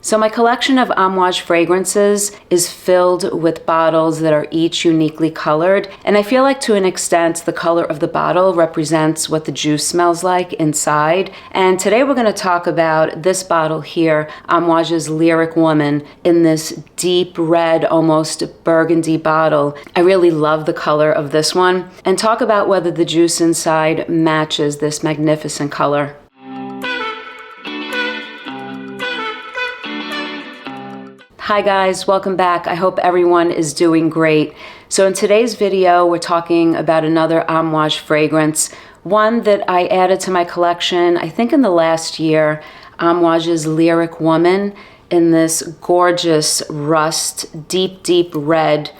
So my collection of Amouage fragrances is filled with bottles that are each uniquely colored, and I feel like to an extent the color of the bottle represents what the juice smells like inside. And today we're going to talk about this bottle here, Amouage's Lyric Woman, in this deep red, almost burgundy bottle. I really love the color of this one, and talk about whether the juice inside matches this magnificent color. Hi guys, welcome back. I hope everyone is doing great. So in today's video, we're talking about another Amouage fragrance, one that I added to my collection, I think in the last year, Amouage's Lyric Woman, in this gorgeous rust, deep red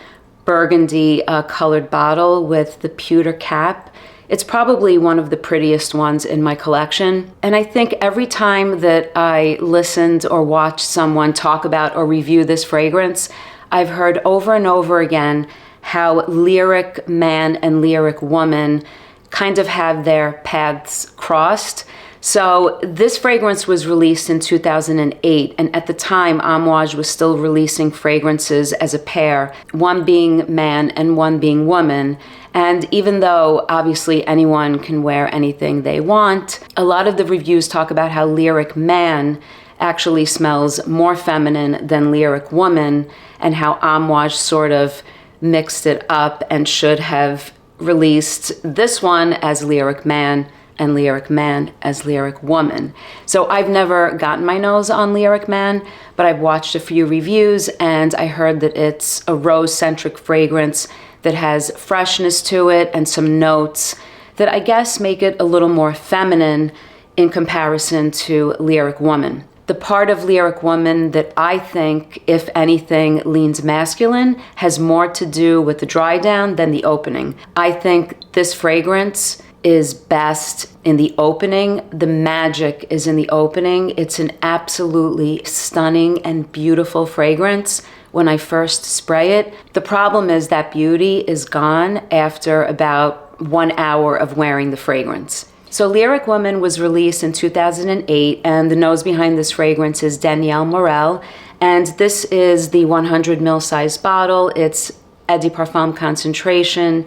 burgundy colored bottle with the pewter cap. It's probably one of the prettiest ones in my collection. And I think every time that I listened or watched someone talk about or review this fragrance, I've heard over and over again how Lyric Man and Lyric Woman kind of have their paths crossed. So this fragrance was released in 2008, and at the time Amouage was still releasing fragrances as a pair, one being man and one being woman. And even though obviously anyone can wear anything they want, a lot of the reviews talk about how Lyric Man actually smells more feminine than Lyric Woman, and how Amouage sort of mixed it up and should have released this one as Lyric Man and Lyric Man as Lyric Woman. So I've never gotten my nose on Lyric Man, but I've watched a few reviews and I heard that it's a rose-centric fragrance that has freshness to it and some notes that I guess make it a little more feminine in comparison to Lyric Woman. The part of Lyric Woman that I think, if anything, leans masculine has more to do with the dry down than the opening. I think this fragrance is best in the opening. The magic is in the opening. It's an absolutely stunning and beautiful fragrance when I first spray it. The problem is that beauty is gone after about 1 hour of wearing the fragrance. So Lyric Woman was released in 2008, and the nose behind this fragrance is Danielle Morel, and this is the 100 ml size bottle. It's Eau de Parfum concentration,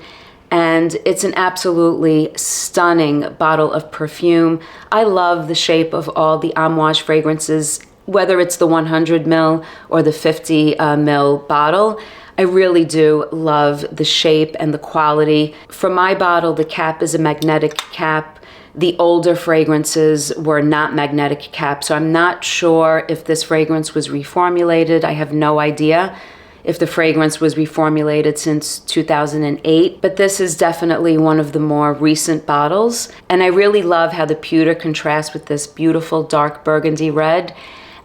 and it's an absolutely stunning bottle of perfume. I love the shape of all the Amouage fragrances, whether it's the 100 ml or the 50 ml bottle. I really do love the shape and the quality. For my bottle, the cap is a magnetic cap. The older fragrances were not magnetic caps, so I'm not sure if this fragrance was reformulated. I have no idea if the fragrance was reformulated since 2008, but this is definitely one of the more recent bottles. And I really love how the pewter contrasts with this beautiful dark burgundy red.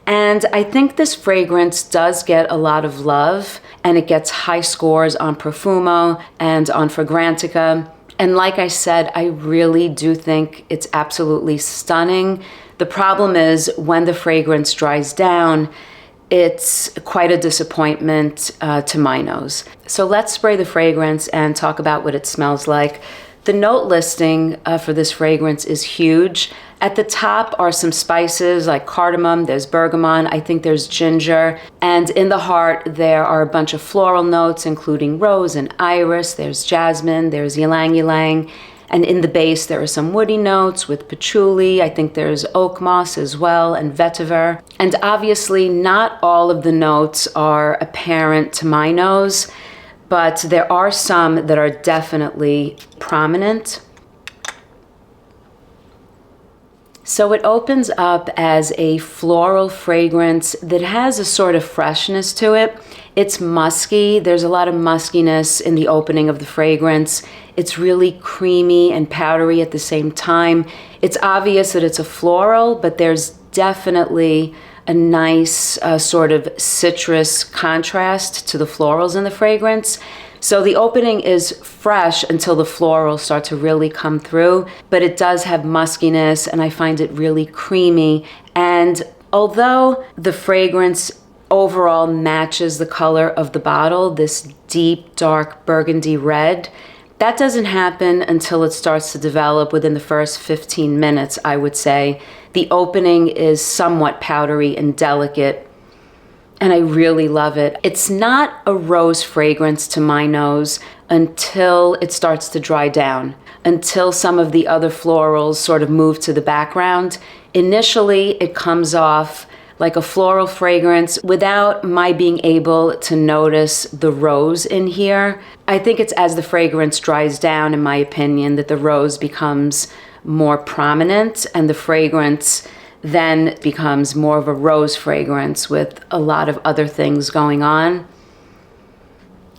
And I think this fragrance does get a lot of love, and it gets high scores on Profumo and on Fragrantica. And like I said, I really do think it's absolutely stunning. The problem is when the fragrance dries down, it's quite a disappointment to my nose. So let's spray the fragrance and talk about what it smells like. The note listing for this fragrance is huge. At the top are some spices like cardamom, there's bergamot, I think there's ginger, and in the heart there are a bunch of floral notes including rose and iris, there's jasmine, there's ylang ylang, and in the base there are some woody notes with patchouli, I think there's oak moss as well, and vetiver. And obviously not all of the notes are apparent to my nose, but there are some that are definitely prominent. So it opens up as a floral fragrance that has a sort of freshness to it. It's musky. There's a lot of muskiness in the opening of the fragrance. It's really creamy and powdery at the same time. It's obvious that it's a floral, but there's definitely a nice sort of citrus contrast to the florals in the fragrance. So the opening is fresh until the florals start to really come through, but it does have muskiness, and I find it really creamy. And although the fragrance overall matches the color of the bottle, this deep, dark burgundy red, that doesn't happen until it starts to develop within the first 15 minutes, I would say. The opening is somewhat powdery and delicate, and I really love it. It's not a rose fragrance to my nose until it starts to dry down, until some of the other florals sort of move to the background. Initially, it comes off like a floral fragrance without my being able to notice the rose in here. I think it's as the fragrance dries down, in my opinion, that the rose becomes more prominent, and the fragrance then becomes more of a rose fragrance with a lot of other things going on.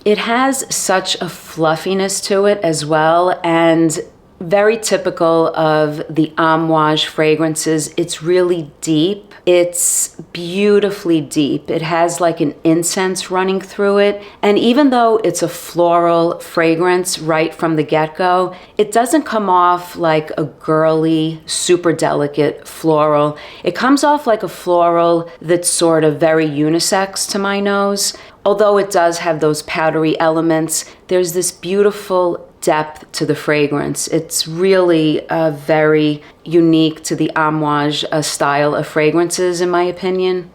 It has such a fluffiness to it as well, and very typical of the Amouage fragrances. It's really deep. It's beautifully deep. It has like an incense running through it. And even though it's a floral fragrance right from the get-go, it doesn't come off like a girly, super delicate floral. It comes off like a floral that's sort of very unisex to my nose. Although it does have those powdery elements, there's this beautiful depth to the fragrance. It's really very unique to the Amouage style of fragrances, in my opinion.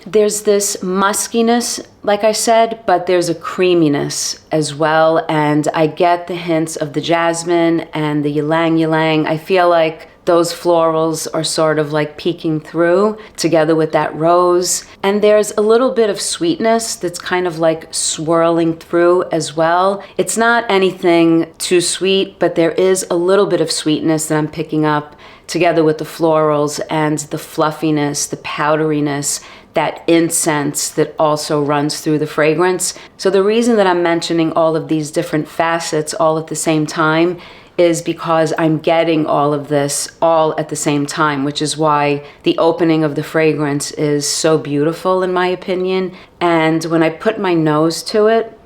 There's this muskiness, like I said, but there's a creaminess as well, and I get the hints of the jasmine and the ylang ylang. I feel like those florals are sort of like peeking through together with that rose. And there's a little bit of sweetness that's kind of like swirling through as well. It's not anything too sweet, but there is a little bit of sweetness that I'm picking up together with the florals and the fluffiness, the powderiness, that incense that also runs through the fragrance. So the reason that I'm mentioning all of these different facets all at the same time is because I'm getting all of this all at the same time, which is why the opening of the fragrance is so beautiful, in my opinion. And when I put my nose to it,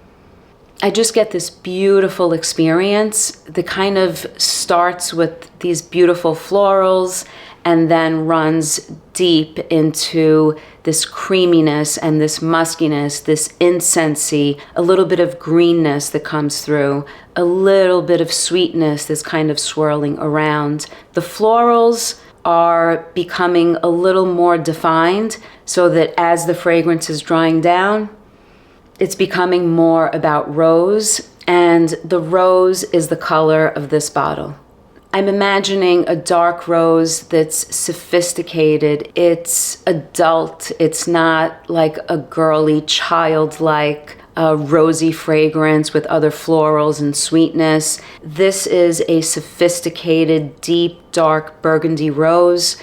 I just get this beautiful experience that kind of starts with these beautiful florals and then runs deep into this creaminess and this muskiness, this incensey, a little bit of greenness that comes through, a little bit of sweetness that's kind of swirling around. The florals are becoming a little more defined so that as the fragrance is drying down, it's becoming more about rose, and the rose is the color of this bottle. I'm imagining a dark rose that's sophisticated. It's adult. It's not like a girly, childlike, rosy fragrance with other florals and sweetness. This is a sophisticated, deep, dark burgundy rose.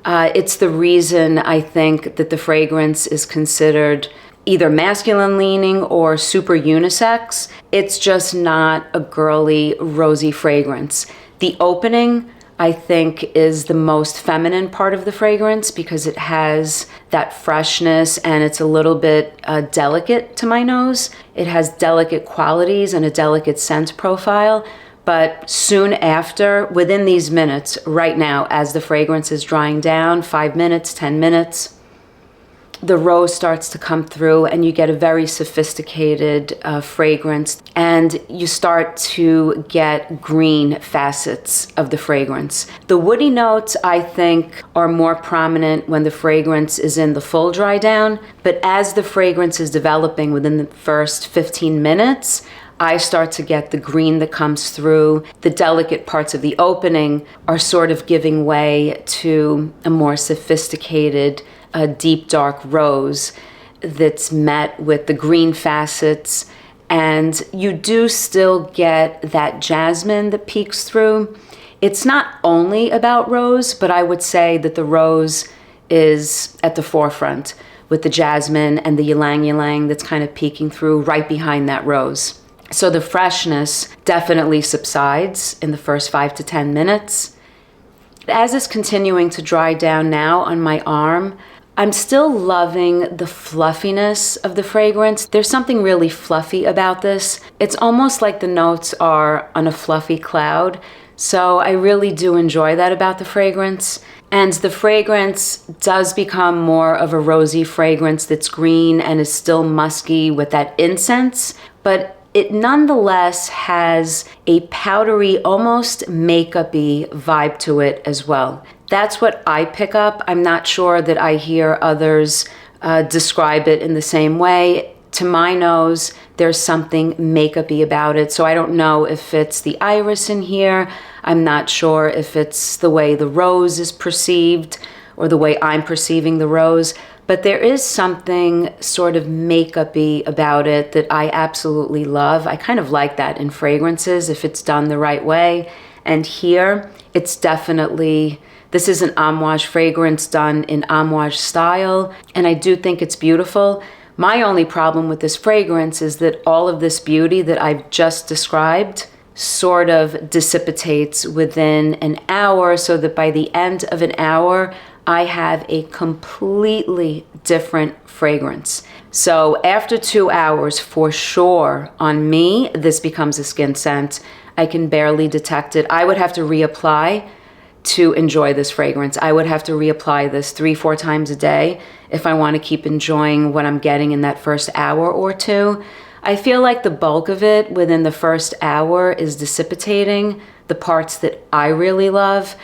It's the reason I think that the fragrance is considered either masculine leaning or super unisex. It's just not a girly, rosy fragrance. The opening, I think, is the most feminine part of the fragrance because it has that freshness and it's a little bit delicate to my nose. It has delicate qualities and a delicate scent profile. But soon after, within these minutes, right now, as the fragrance is drying down, 5 minutes, 10 minutes, the rose starts to come through and you get a very sophisticated fragrance, and you start to get green facets of the fragrance. The woody notes, I think, are more prominent when the fragrance is in the full dry down, but as the fragrance is developing within the first 15 minutes, I start to get the green that comes through. The delicate parts of the opening are sort of giving way to a more sophisticated, deep dark rose that's met with the green facets, and you do still get that jasmine that peeks through. It's not only about rose, but I would say that the rose is at the forefront with the jasmine and the ylang ylang that's kind of peeking through right behind that rose. So the freshness definitely subsides in the first 5 to 10 minutes. As it's continuing to dry down now on my arm, I'm still loving the fluffiness of the fragrance. There's something really fluffy about this. It's almost like the notes are on a fluffy cloud. So I really do enjoy that about the fragrance. And the fragrance does become more of a rosy fragrance that's green and is still musky with that incense, but it nonetheless has a powdery, almost makeup-y vibe to it as well. That's what I pick up. I'm not sure that I hear others describe it in the same way. To my nose, there's something makeup-y about it. So I don't know if it's the iris in here. I'm not sure if it's the way the rose is perceived or the way I'm perceiving the rose. But there is something sort of makeup-y about it that I absolutely love. I kind of like that in fragrances if it's done the right way. And here, it's definitely, this is an Amouage fragrance done in Amouage style. And I do think it's beautiful. My only problem with this fragrance is that all of this beauty that I've just described sort of dissipates within an hour, so that by the end of an hour, I have a completely different fragrance. So after 2 hours, for sure, on me, this becomes a skin scent. I can barely detect it. I would have to reapply to enjoy this fragrance. I would have to reapply this 3-4 times a day if I want to keep enjoying what I'm getting in that first hour or two. I feel like the bulk of it within the first hour is dissipating, the parts that I really love.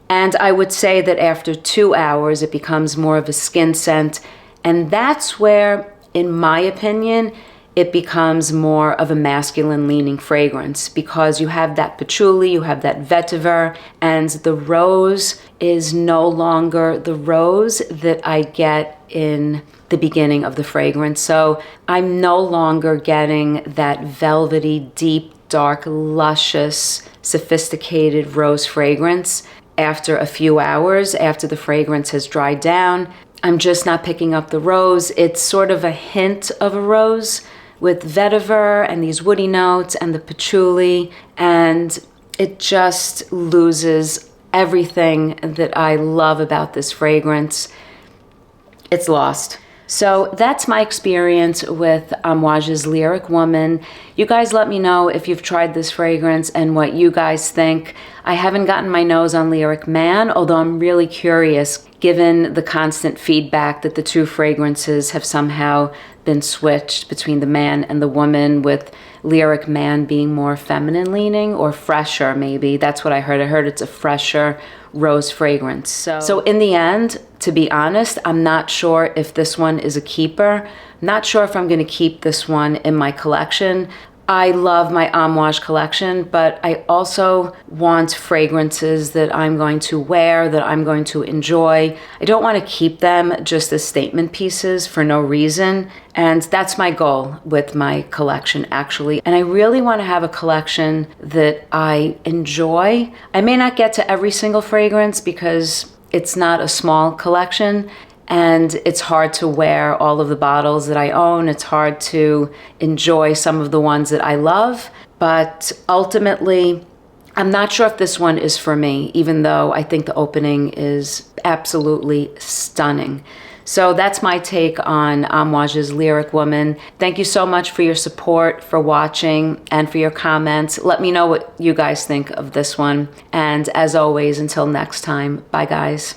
And I would say that after 2 hours, it becomes more of a skin scent. And that's where, in my opinion, it becomes more of a masculine leaning fragrance, because you have that patchouli, you have that vetiver, and the rose is no longer the rose that I get in the beginning of the fragrance. So I'm no longer getting that velvety, deep, dark, luscious, sophisticated rose fragrance after a few hours, after the fragrance has dried down. I'm just not picking up the rose. It's sort of a hint of a rose with vetiver and these woody notes and the patchouli, and it just loses everything that I love about this fragrance. It's lost. So that's my experience with Amouage's Lyric Woman. You guys let me know if you've tried this fragrance and what you guys think. I haven't gotten my nose on Lyric Man, although I'm really curious, given the constant feedback that the two fragrances have somehow been switched between the man and the woman, with Lyric Man being more feminine leaning or fresher maybe. That's what I heard. I heard it's a fresher rose fragrance. So in the end, to be honest, I'm not sure if this one is a keeper. Not sure if I'm going to keep this one in my collection. I love my Amouage collection, but I also want fragrances that I'm going to wear, that I'm going to enjoy. I don't want to keep them just as statement pieces for no reason. And that's my goal with my collection, actually. And I really want to have a collection that I enjoy. I may not get to every single fragrance because it's not a small collection, and it's hard to wear all of the bottles that I own. It's hard to enjoy some of the ones that I love. But ultimately, I'm not sure if this one is for me, even though I think the opening is absolutely stunning. So that's my take on Amouage's Lyric Woman. Thank you so much for your support, for watching, and for your comments. Let me know what you guys think of this one. And as always, until next time, bye guys.